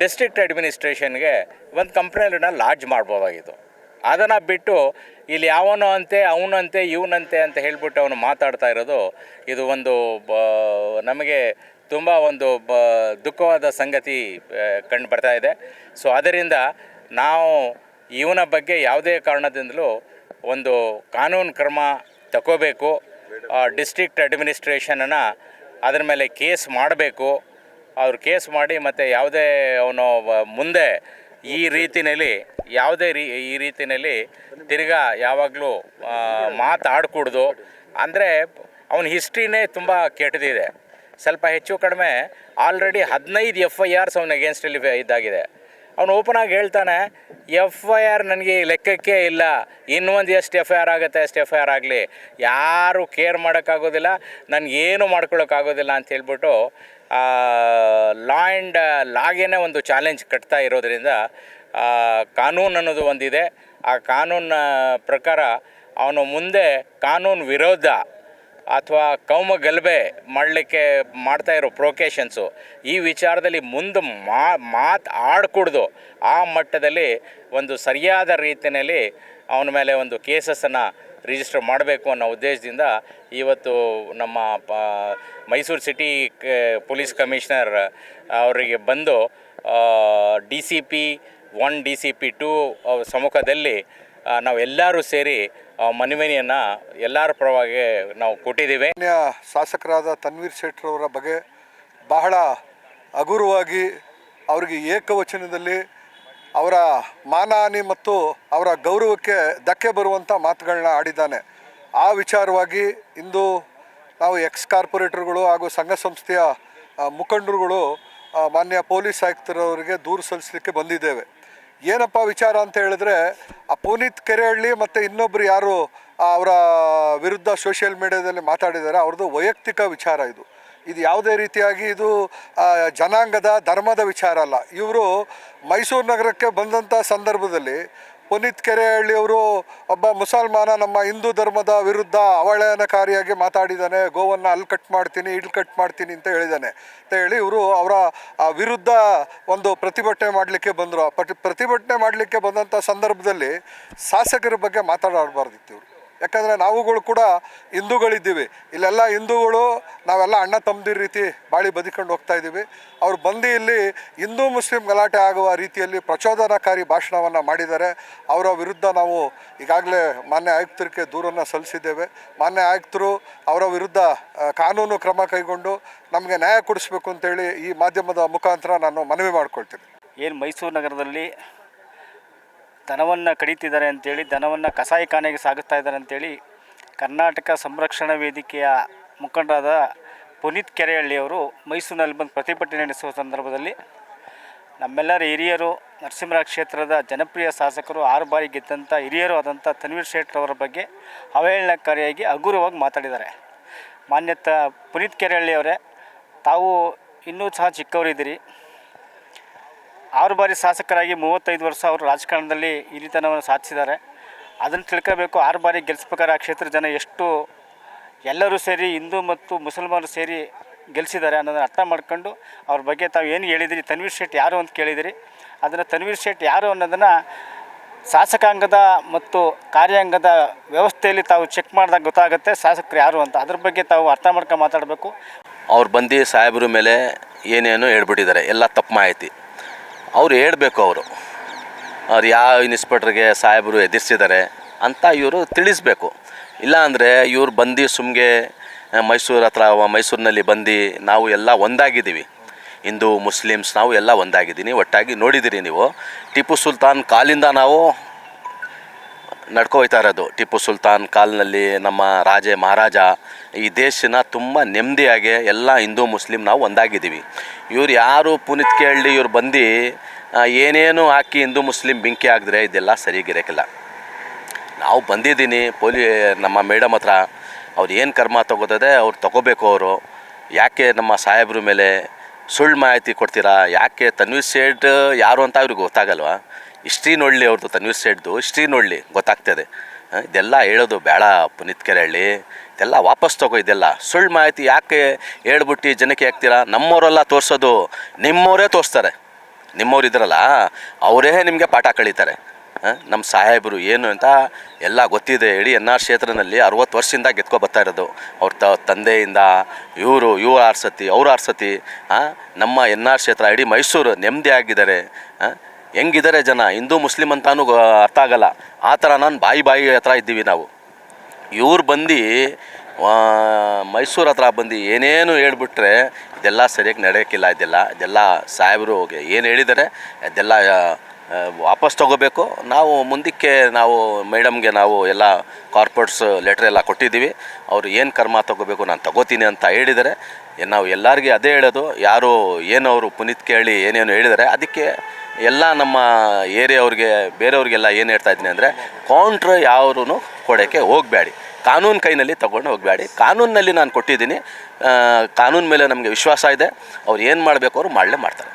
District ಅಡ್ಮಿನಿಸ್ಟ್ರೇಷನ್ಗೆ ಒಂದು ಕಂಪ್ಲೇಂಟನ್ನು lodge ಮಾಡ್ಬೋದಾಗಿತ್ತು. ಅದನ್ನು ಬಿಟ್ಟು ಇಲ್ಲಿ ಯಾವನೋ ಅಂತೆ ಅವನಂತೆ ಇವನಂತೆ ಅಂತ ಹೇಳಿಬಿಟ್ಟು ಅವನು ಮಾತಾಡ್ತಾ ಇರೋದು ಇದು ಒಂದು ನಮಗೆ ತುಂಬ ಒಂದು ದುಃಖವಾದ ಸಂಗತಿ ಕಂಡು ಬರ್ತಾ ಇದೆ. ಸೊ ಅದರಿಂದ ನಾವು ಇವನ ಬಗ್ಗೆ ಯಾವುದೇ ಕಾರಣದಿಂದಲೂ ಒಂದು ಕಾನೂನು ಕ್ರಮ ತಗೋಬೇಕು. ಡಿಸ್ಟ್ರಿಕ್ಟ್ ಅಡ್ಮಿನಿಸ್ಟ್ರೇಷನನ್ನು ಅದರ ಮೇಲೆ ಕೇಸ್ ಮಾಡಬೇಕು. ಅವ್ರು ಕೇಸ್ ಮಾಡಿ ಮತ್ತು ಯಾವುದೇ ಅವನು ಮುಂದೆ ಈ ರೀತಿಯಲ್ಲಿ ಈ ರೀತಿಯಲ್ಲಿ ತಿರ್ಗಾ ಯಾವಾಗಲೂ ಮಾತಾಡಕೂಡ್ದು. ಅಂದರೆ ಅವನ ಹಿಸ್ಟ್ರಿನೇ ತುಂಬ ಕೆಟ್ಟದಿದೆ. ಸ್ವಲ್ಪ ಹೆಚ್ಚು ಕಡಿಮೆ ಆಲ್ರೆಡಿ 15 FIRs ಅವನ ಅಗೇನ್ಸ್ಟಲ್ಲಿ ಇದಾಗಿದೆ. ಅವನು ಓಪನಾಗಿ ಹೇಳ್ತಾನೆ, FIR ನನಗೆ ಲೆಕ್ಕಕ್ಕೆ ಇಲ್ಲ, ಇನ್ನೊಂದು ಎಷ್ಟು FIR ಆಗುತ್ತೆ ಅಷ್ಟು FIR ಆಗಲಿ, ಯಾರು ಕೇರ್ ಮಾಡೋಕ್ಕಾಗೋದಿಲ್ಲ, ನನಗೇನು ಮಾಡ್ಕೊಳ್ಳೋಕ್ಕಾಗೋದಿಲ್ಲ ಅಂತ ಹೇಳ್ಬಿಟ್ಟು ಲಾಗೇನೆ ಒಂದು ಚಾಲೆಂಜ್ ಕಟ್ತಾ ಇರೋದರಿಂದ ಕಾನೂನು ಅನ್ನೋದು ಒಂದಿದೆ. ಆ ಕಾನೂನಿನ ಪ್ರಕಾರ ಅವನು ಮುಂದೆ ಕಾನೂನು ವಿರೋಧ ಅಥವಾ ಕೌಮ ಗಲಭೆ ಮಾಡಲಿಕ್ಕೆ ಮಾಡ್ತಾ ಇರೋ ಪ್ರೊಕೇಷನ್ಸು ಈ ವಿಚಾರದಲ್ಲಿ ಮುಂದೆ ಆಡ್ಕೂಡ್ದು ಆ ಮಟ್ಟದಲ್ಲಿ ಒಂದು ಸರಿಯಾದ ರೀತಿಯಲ್ಲಿ ಅವನ ಮೇಲೆ ಒಂದು ಕೇಸಸನ್ನು ರಿಜಿಸ್ಟರ್ ಮಾಡಬೇಕು ಅನ್ನೋ ಉದ್ದೇಶದಿಂದ ಇವತ್ತು ನಮ್ಮ ಮೈಸೂರು ಸಿಟಿ ಪೊಲೀಸ್ ಕಮಿಷನರ್ ಅವರಿಗೆ ಬಂದು DCP 1 DCP 2 ಸಮ್ಮುಖದಲ್ಲಿ ನಾವೆಲ್ಲರೂ ಸೇರಿ ಮನವಿಯನ್ನು ಎಲ್ಲರ ಪರವಾಗಿ ನಾವು ಕೊಟ್ಟಿದ್ದೀವಿ. ಶಾಸಕರಾದ ತನ್ವೀರ್ ಶೆಟ್ಟರವರ ಬಗ್ಗೆ ಬಹಳ ಹಗುರವಾಗಿ ಅವರಿಗೆ ಏಕವಚನದಲ್ಲಿ ಅವರ ಮಾನಹಾನಿ ಮತ್ತು ಅವರ ಗೌರವಕ್ಕೆ ಧಕ್ಕೆ ಬರುವಂಥ ಮಾತುಗಳನ್ನ ಆಡಿದ್ದಾನೆ. ಆ ವಿಚಾರವಾಗಿ ಇಂದು ನಾವು ಎಕ್ಸ್ ಕಾರ್ಪೊರೇಟರ್ಗಳು ಹಾಗೂ ಸಂಘ ಸಂಸ್ಥೆಯ ಮುಖಂಡರುಗಳು ಮಾನ್ಯ ಪೊಲೀಸ್ ಆಯುಕ್ತರವರಿಗೆ ದೂರು ಸಲ್ಲಿಸಲಿಕ್ಕೆ ಬಂದಿದ್ದೇವೆ. ಏನಪ್ಪ ವಿಚಾರ ಅಂತ ಹೇಳಿದ್ರೆ, ಆ ಪುನೀತ್ ಕೆರೆಹಳ್ಳಿ ಮತ್ತು ಇನ್ನೊಬ್ಬರು ಯಾರು ಅವರ ವಿರುದ್ಧ ಸೋಷಿಯಲ್ ಮೀಡಿಯಾದಲ್ಲಿ ಮಾತಾಡಿದ್ದಾರೆ, ಅವ್ರದ್ದು ವೈಯಕ್ತಿಕ ವಿಚಾರ ಇದು. ಯಾವುದೇ ರೀತಿಯಾಗಿ ಇದು ಜನಾಂಗದ ಧರ್ಮದ ವಿಚಾರ ಅಲ್ಲ. ಇವರು ಮೈಸೂರು ನಗರಕ್ಕೆ ಬಂದಂಥ ಸಂದರ್ಭದಲ್ಲಿ ಪುನೀತ್ ಕೆರೆಹಳ್ಳಿಯವರು ಒಬ್ಬ ಮುಸಲ್ಮಾನ ನಮ್ಮ ಹಿಂದೂ ಧರ್ಮದ ವಿರುದ್ಧ ಅವಹೇಳನಕಾರಿಯಾಗಿ ಮಾತಾಡಿದ್ದಾನೆ, ಗೋವನ್ನು ಅಲ್ಲಿ ಕಟ್ ಮಾಡ್ತೀನಿ ಇಲ್ಲಿ ಕಟ್ ಮಾಡ್ತೀನಿ ಅಂತ ಹೇಳಿದ್ದಾನೆ ಅಂತ ಹೇಳಿ ಇವರು ಅವರ ವಿರುದ್ಧ ಒಂದು ಪ್ರತಿಭಟನೆ ಮಾಡಲಿಕ್ಕೆ ಬಂದರು. ಪ್ರತಿಭಟನೆ ಮಾಡಲಿಕ್ಕೆ ಬಂದಂಥ ಸಂದರ್ಭದಲ್ಲಿ ಶಾಸಕರ ಬಗ್ಗೆ ಮಾತಾಡಬಾರ್ದಿತ್ತು ಇವರು. ಯಾಕಂದರೆ ನಾವುಗಳು ಕೂಡ ಹಿಂದೂಗಳಿದ್ದೀವಿ, ಇಲ್ಲೆಲ್ಲ ಹಿಂದೂಗಳು ನಾವೆಲ್ಲ ಅಣ್ಣ ತಮ್ಮದಿ ರೀತಿ ಬಾಳಿ ಬದುಕೊಂಡು ಹೋಗ್ತಾ ಇದ್ದೀವಿ. ಅವ್ರು ಬಂದು ಇಲ್ಲಿ ಹಿಂದೂ ಮುಸ್ಲಿಂ ಗಲಾಟೆ ಆಗುವ ರೀತಿಯಲ್ಲಿ ಪ್ರಚೋದನಾಕಾರಿ ಭಾಷಣವನ್ನು ಮಾಡಿದ್ದಾರೆ. ಅವರ ವಿರುದ್ಧ ನಾವು ಈಗಾಗಲೇ ಮಾನ್ಯ ಆಯುಕ್ತರಿಗೆ ದೂರನ್ನು ಸಲ್ಲಿಸಿದ್ದೇವೆ. ಮಾನ್ಯ ಆಯುಕ್ತರು ಅವರ ವಿರುದ್ಧ ಕಾನೂನು ಕ್ರಮ ಕೈಗೊಂಡು ನಮಗೆ ನ್ಯಾಯ ಕೊಡಿಸ್ಬೇಕು ಅಂತೇಳಿ ಈ ಮಾಧ್ಯಮದ ಮುಖಾಂತರ ನಾನು ಮನವಿ ಮಾಡ್ಕೊಳ್ತೀನಿ. ಏನು ಮೈಸೂರು ನಗರದಲ್ಲಿ ದನವನ್ನು ಕಡಿತಿದ್ದಾರೆ ಅಂತೇಳಿ, ದನವನ್ನು ಕಸಾಯಿಖಾನೆಗೆ ಸಾಗಿಸ್ತಾ ಇದ್ದಾರೆ ಅಂತೇಳಿ ಕರ್ನಾಟಕ ಸಂರಕ್ಷಣಾ ವೇದಿಕೆಯ ಮುಖಂಡರಾದ ಪುನೀತ್ ಕೆರೆಹಳ್ಳಿಯವರು ಮೈಸೂರಿನಲ್ಲಿ ಬಂದು ಪ್ರತಿಭಟನೆ ನಡೆಸುವ ಸಂದರ್ಭದಲ್ಲಿ ನಮ್ಮೆಲ್ಲರ ಹಿರಿಯರು, ನರಸಿಂಹರಾಜ ಕ್ಷೇತ್ರದ ಜನಪ್ರಿಯ ಶಾಸಕರು, 6 ಬಾರಿ ಗೆದ್ದಂಥ ಹಿರಿಯರು ಆದಂಥ ತನ್ವೀರ್ ಶೆಟ್ಟರವರ ಬಗ್ಗೆ ಅವಹೇಳನಕಾರಿಯಾಗಿ ಹಗುರವಾಗಿ ಮಾತಾಡಿದ್ದಾರೆ. ಮಾನ್ಯತ ಪುನೀತ್ ಕೆರೆಹಳ್ಳಿಯವರೇ, ತಾವು ಇನ್ನೂ ಸಹ ಚಿಕ್ಕವರಿದ್ದೀರಿ. 6 ಬಾರಿ ಶಾಸಕರಾಗಿ 35 ವರ್ಷ ಅವರು ರಾಜಕಾರಣದಲ್ಲಿ ಹಿರಿತನವನ್ನು ಸಾಧಿಸಿದ್ದಾರೆ. ಅದನ್ನು ತಿಳ್ಕೋಬೇಕು. 6 ಬಾರಿ ಗೆಲ್ಲಿಸ್ಬೇಕಾದ್ರೆ ಆ ಕ್ಷೇತ್ರದ ಜನ ಎಷ್ಟು ಎಲ್ಲರೂ ಸೇರಿ ಹಿಂದೂ ಮತ್ತು ಮುಸಲ್ಮಾನರು ಸೇರಿ ಗೆಲ್ಲಿಸಿದ್ದಾರೆ ಅನ್ನೋದನ್ನು ಅರ್ಥ ಮಾಡ್ಕೊಂಡು ಅವ್ರ ಬಗ್ಗೆ ತಾವು ಏನು ಹೇಳಿದಿರಿ, ತನ್ವೀರ್ ಶೆಟ್ಟಿ ಯಾರು ಅಂತ ಕೇಳಿದಿರಿ. ಅದನ್ನು ತನ್ವೀರ್ ಶೆಟ್ಟಿ ಯಾರು ಅನ್ನೋದನ್ನು ಶಾಸಕಾಂಗದ ಮತ್ತು ಕಾರ್ಯಾಂಗದ ವ್ಯವಸ್ಥೆಯಲ್ಲಿ ತಾವು ಚೆಕ್ ಮಾಡಿದಾಗ ಗೊತ್ತಾಗುತ್ತೆ ಶಾಸಕರು ಯಾರು ಅಂತ. ಅದ್ರ ಬಗ್ಗೆ ತಾವು ಅರ್ಥ ಮಾಡ್ಕೊಂಡು ಮಾತಾಡಬೇಕು. ಅವ್ರು ಬಂದು ಸಾಹೇಬ್ರ ಮೇಲೆ ಏನೇನು ಹೇಳ್ಬಿಟ್ಟಿದ್ದಾರೆ, ಎಲ್ಲ ತಪ್ಪು ಮಾಹಿತಿ ಅವ್ರು ಹೇಳ್ಬೇಕು. ಅವ್ರು ಯಾವ ಇನ್ಸ್ಪೆಕ್ಟ್ರಿಗೆ ಸಾಹೇಬರು ಎದುರಿಸಿದ್ದಾರೆ ಅಂತ ಇವರು ತಿಳಿಸ್ಬೇಕು. ಇಲ್ಲಾಂದರೆ ಇವ್ರು ಬಂದು ಸುಮ್ಗೆ ಮೈಸೂರು ಹತ್ರ ಮೈಸೂರಿನಲ್ಲಿ ಬಂದು ನಾವು ಎಲ್ಲ ಒಂದಾಗಿದ್ದೀವಿ, ಹಿಂದೂ ಮುಸ್ಲಿಮ್ಸ್ ನಾವು ಎಲ್ಲ ಒಂದಾಗಿದ್ದೀನಿ, ಒಟ್ಟಾಗಿ ನೋಡಿದ್ದೀರಿ ನೀವು. ಟಿಪ್ಪು ಸುಲ್ತಾನ್ ಕಾಲಿಂದ ನಾವು ನಡ್ಕೊಯ್ತಾ ಇರೋದು. ಟಿಪ್ಪು ಸುಲ್ತಾನ್ ಕಾಲ್ನಲ್ಲಿ ನಮ್ಮ ರಾಜ ಮಹಾರಾಜ ಈ ದೇಶನ ತುಂಬ ನೆಮ್ಮದಿಯಾಗಿ ಎಲ್ಲ ಹಿಂದೂ ಮುಸ್ಲಿಮ್ ನಾವು ಒಂದಾಗಿದ್ದೀವಿ. ಇವ್ರು ಯಾರು ಪುನೀತ್ ಕೆರೆಹಳ್ಳಿ ಇವ್ರು ಬಂದು ಏನೇನು ಹಾಕಿ ಹಿಂದೂ ಮುಸ್ಲಿಂ ಬೆಂಕಿ ಹಾಕಿದ್ರೆ ಇದೆಲ್ಲ ಸರಿಗಿರೋಕ್ಕಿಲ್ಲ. ನಾವು ಬಂದಿದ್ದೀನಿ ನಮ್ಮ ಮೇಡಮ್ ಹತ್ರ, ಅವ್ರು ಏನು ಕರ್ಮ ತಗೋತದೆ ಅವ್ರು ತಗೋಬೇಕು. ಅವರು ಯಾಕೆ ನಮ್ಮ ಸಾಹೇಬ್ರ ಮೇಲೆ ಸುಳ್ಳು ಮಾಹಿತಿ ಕೊಡ್ತೀರಾ? ಯಾಕೆ ತನ್ವೀರ್ ಶೇಟ್ ಯಾರು ಅಂತ ಅವ್ರಿಗೆ ಗೊತ್ತಾಗಲ್ವಾ? ಹಿಸ್ಟ್ರಿ ನೋಡಲಿ, ಅವ್ರದ್ದು ತನ್ವೀರ್ ಶೇಟ್ದು ಹಿಸ್ಟ್ರಿ ನೋಡಲಿ, ಗೊತ್ತಾಗ್ತದೆ. ಇದೆಲ್ಲ ಹೇಳೋದು ಬೇಡ ಪುನೀತ್ ಕೆರೆಹಳ್ಳಿ, ಇದೆಲ್ಲ ವಾಪಸ್ ತಗೋ. ಇದೆಲ್ಲ ಸುಳ್ಳು ಮಾಹಿತಿ ಯಾಕೆ ಹೇಳ್ಬಿಟ್ಟು ಜನಕ್ಕೆ ಹಾಕ್ತೀರಾ? ನಮ್ಮವರೆಲ್ಲ ತೋರಿಸೋದು ನಿಮ್ಮವರೇ ತೋರಿಸ್ತಾರೆ. ನಿಮ್ಮವ್ರು ಇದ್ರಲ್ಲ ಅವರೇ ನಿಮಗೆ ಪಾಠ ಕಳೀತಾರೆ. ನಮ್ಮ ಸಾಹೇಬರು ಏನು ಅಂತ ಎಲ್ಲ ಗೊತ್ತಿದೆ. ಇಡೀ ಎನ್ ಆರ್ ಕ್ಷೇತ್ರದಲ್ಲಿ 60 ವರ್ಷದಿಂದ ಗೆದ್ಕೊ ಬರ್ತಾ ಇರೋದು. ಅವ್ರ ತಂದೆಯಿಂದ ಇವರು ಆರ್ಸತಿ ಅವ್ರು ಆರ್ಸತಿ. ನಮ್ಮ ಎನ್ ಆರ್ ಕ್ಷೇತ್ರ ಇಡೀ ಮೈಸೂರು ನೆಮ್ಮದಿ ಆಗಿದ್ದಾರೆ. ಹೆಂಗಿದ್ದಾರೆ ಜನ, ಹಿಂದೂ ಮುಸ್ಲಿಮ್ ಅಂತಾನು ಅರ್ಥ ಆಗಲ್ಲ. ಆ ಥರ ನಾನು ಬಾಯಿ ಹತ್ರ ಇದ್ದೀವಿ ನಾವು. ಇವ್ರು ಬಂದು ಮೈಸೂರು ಹತ್ರ ಬಂದು ಏನೇನು ಹೇಳ್ಬಿಟ್ರೆ ಇದೆಲ್ಲ ಸರಿಯಾಗಿ ನಡೆಯೋಕ್ಕಿಲ್ಲ. ಇದೆಲ್ಲ ಸಾಹೇಬರು ಏನು ಹೇಳಿದ್ದಾರೆ ಅದೆಲ್ಲ ವಾಪಸ್ ತೊಗೋಬೇಕು. ನಾವು ಮುಂದಕ್ಕೆ ನಾವು ಮೇಡಮ್ಗೆ ನಾವು ಎಲ್ಲ ಕಾರ್ಪೊರೇಟ್ಸ್ ಲೆಟ್ರ್ ಎಲ್ಲ ಕೊಟ್ಟಿದ್ದೀವಿ. ಅವರು ಏನು ಕರ್ಮ ತೊಗೋಬೇಕು ನಾನು ತೊಗೋತೀನಿ ಅಂತ ಹೇಳಿದ್ದಾರೆ. ನಾವು ಎಲ್ಲರಿಗೆ ಅದೇ ಹೇಳೋದು, ಯಾರು ಏನು ಅವರು ಪುನೀತ್ ಕೇಳಿ ಏನೇನು ಹೇಳಿದ್ದಾರೆ ಅದಕ್ಕೆ ಎಲ್ಲ ನಮ್ಮ ಏರಿಯಾವ್ರಿಗೆ ಬೇರೆಯವ್ರಿಗೆಲ್ಲ ಏನು ಹೇಳ್ತಾ ಇದ್ದೀನಿ ಅಂದರೆ, ಕೌಂಟ್ರ್ ಯಾರೂ ಕೊಡೋಕ್ಕೆ ಹೋಗಬೇಡಿ, ಕಾನೂನು ಕೈನಲ್ಲಿ ತೊಗೊಂಡು ಹೋಗಬೇಡಿ. ಕಾನೂನಿನಲ್ಲಿ ನಾನು ಕೊಟ್ಟಿದ್ದೀನಿ. ಕಾನೂನು ಮೇಲೆ ನಮಗೆ ವಿಶ್ವಾಸ ಇದೆ. ಅವ್ರು ಏನು ಮಾಡಬೇಕು ಅವರು ಮಾಡಲೇ ಮಾಡ್ತಾರೆ.